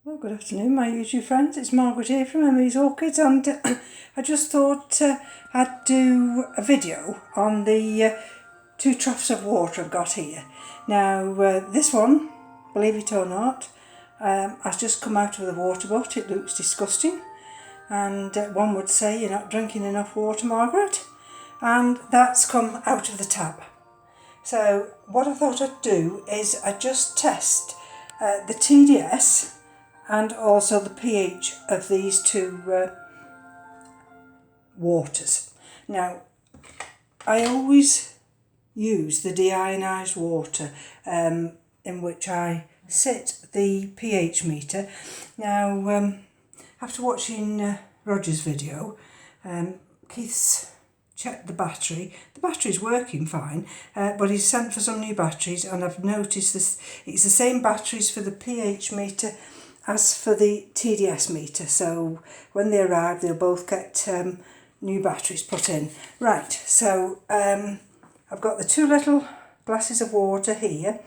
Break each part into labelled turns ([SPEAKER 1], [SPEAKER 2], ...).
[SPEAKER 1] Well, good afternoon, my YouTube friends. It's Margaret here from M.E.s Orchids, and I just thought I'd do a video on the 2 troughs of water I've got here. Now, this one, believe it or not, has just come out of the water butt. It looks disgusting, and one would say you're not drinking enough water, Margaret, and that's come out of the tap. So what I thought I'd do is I'd just test the TDS and also the pH of these 2 waters. Now, I always use the deionised water in which I sit the pH meter. Now, after watching Roger's video, Keith's checked the battery. The battery's working fine, but he's sent for some new batteries, and I've noticed this. It's the same batteries for the pH meter as for the TDS meter, so when they arrive they'll both get new batteries put in. Right, so I've got the 2 little glasses of water here,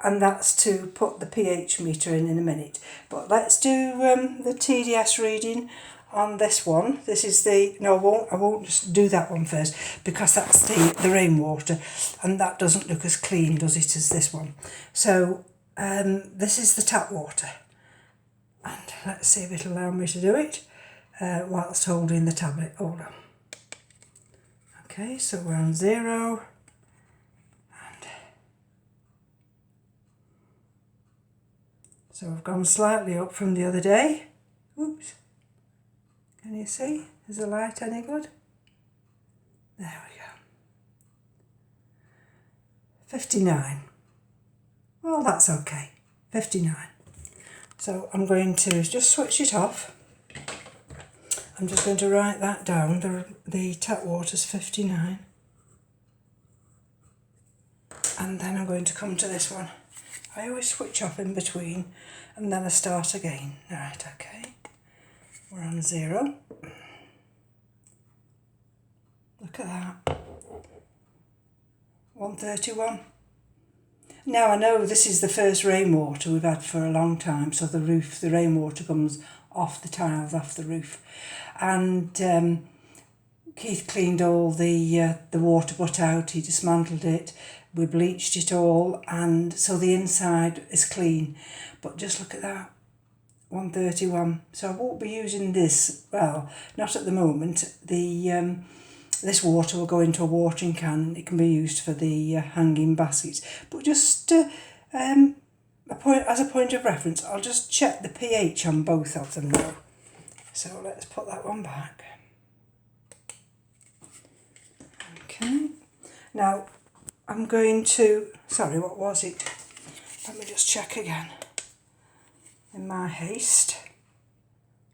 [SPEAKER 1] and that's to put the pH meter in a minute. But let's do the TDS reading on this one. This is the, no, I won't just do that one first, because that's the rainwater, and that doesn't look as clean, does it, as this one. So this is the tap water. And let's see if it'll allow me to do it whilst holding the tablet. Hold on. Okay, so we're on 0. And so I've gone slightly up from the other day. Oops. Can you see? Is the light any good? There we go. 59. Well, that's okay. 59. So I'm going to just switch it off. I'm just going to write that down. The tap water's 59. And then I'm going to come to this one. I always switch off in between and then I start again. Right, okay. We're on 0. Look at that. 131. Now I know this is the first rainwater we've had for a long time, so the rainwater comes off the tiles, off the roof. And Keith cleaned all the water butt out, he dismantled it, we bleached it all, and so the inside is clean. But just look at that, 131. So I won't be using this, well, not at the moment. This water will go into a watering can. It can be used for the hanging baskets. But just as a point of reference, I'll just check the pH on both of them now. So let's put that one back. Okay. Now I'm going to, sorry, what was it? Let me just check again. In my haste,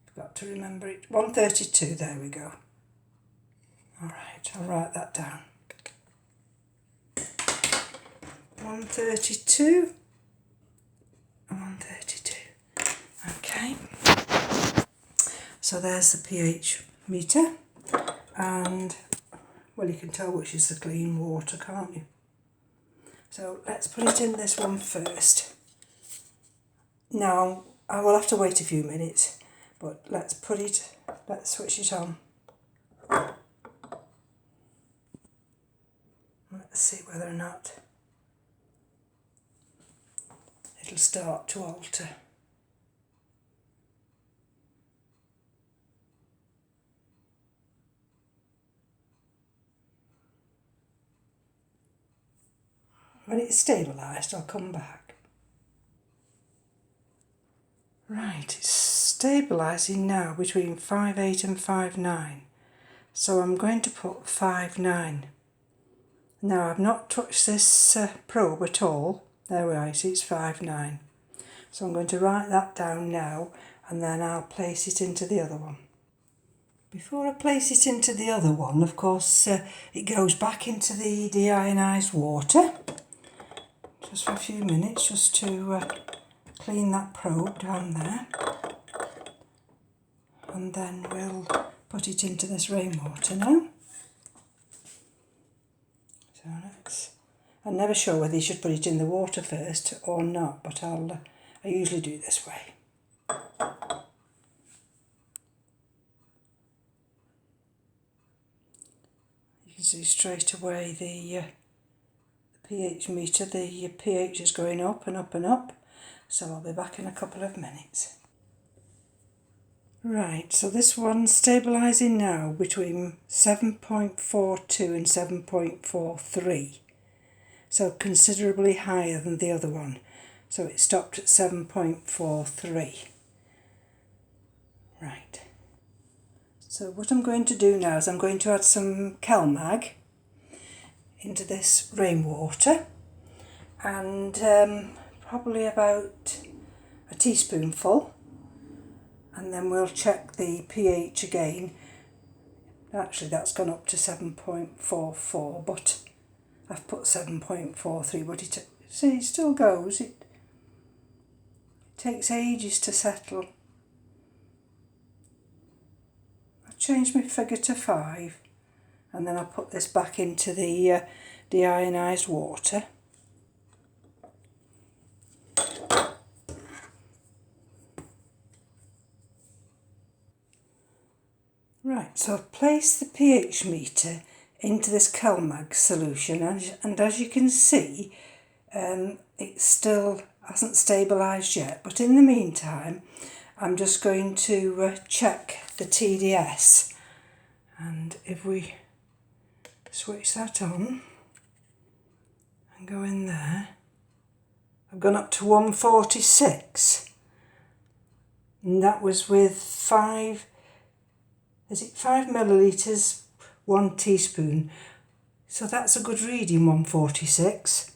[SPEAKER 1] I've got to remember it. 132, there we go. Alright, I'll write that down. 132. 132. Okay. So there's the pH meter. And, well, you can tell which is the clean water, can't you? So let's put it in this one first. Now, I will have to wait a few minutes, but let's switch it on. Let's see whether or not it'll start to alter. When it's stabilised, I'll come back. Right, it's stabilising now between 5.8 and 5.9. So I'm going to put 5.9. Now I've not touched this probe at all. There we are, see it's 5.9. So I'm going to write that down now, and then I'll place it into the other one. Before I place it into the other one, of course, it goes back into the deionised water. Just for a few minutes, just to clean that probe down there. And then we'll put it into this rainwater now. So I'm never sure whether you should put it in the water first or not, but I usually do it this way. see straight away the pH meter, the pH is going up and up and up, so I'll be back in a couple of minutes. Right, so this one's stabilising now between 7.42 and 7.43, so considerably higher than the other one. So it stopped at 7.43. Right. So what I'm going to do now is I'm going to add some CalMag into this rainwater, and probably about a teaspoonful, and then we'll check the pH again. Actually that's gone up to 7.44, but I've put 7.43, but it still goes. It takes ages to settle. I've changed my figure to 5, and then I'll put this back into the deionised water. Right, so I've placed the pH meter into this CalMag solution, and as you can see, it still hasn't stabilised yet, but in the meantime I'm just going to check the TDS, and if we switch that on and go in there, I've gone up to 146, and that was with 5 millilitres, 1 teaspoon. So that's a good reading, 146.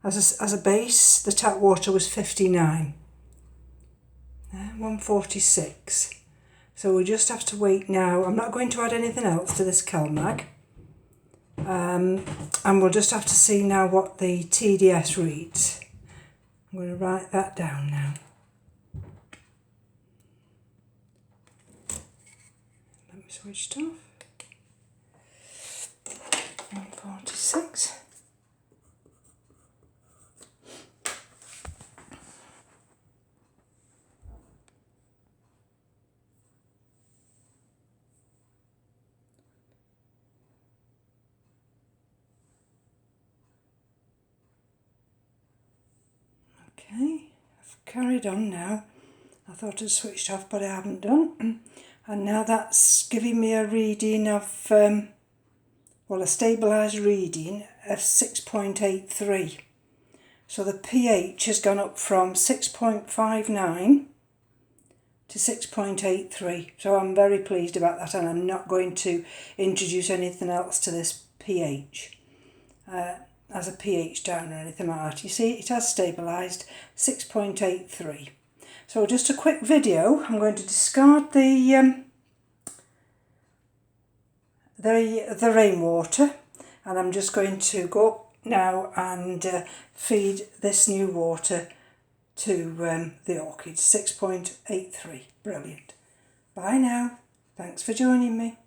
[SPEAKER 1] As a base, the tap water was 59. 146. So we just have to wait now. I'm not going to add anything else to this CalMag. And we'll just have to see now what the TDS reads. I'm going to write that down now. Let me switch it off. 146. Okay, I've carried on now. I thought I'd switched off, but I haven't done. And now that's giving me a reading of, a stabilised reading of 6.83. So the pH has gone up from 6.59 to 6.83. So I'm very pleased about that, and I'm not going to introduce anything else to this pH. As a pH down or anything like that. You see, it has stabilised 6.83. So just a quick video. I'm going to discard the rainwater, and I'm just going to go up now and feed this new water to the orchids. 6.83. Brilliant. Bye now. Thanks for joining me.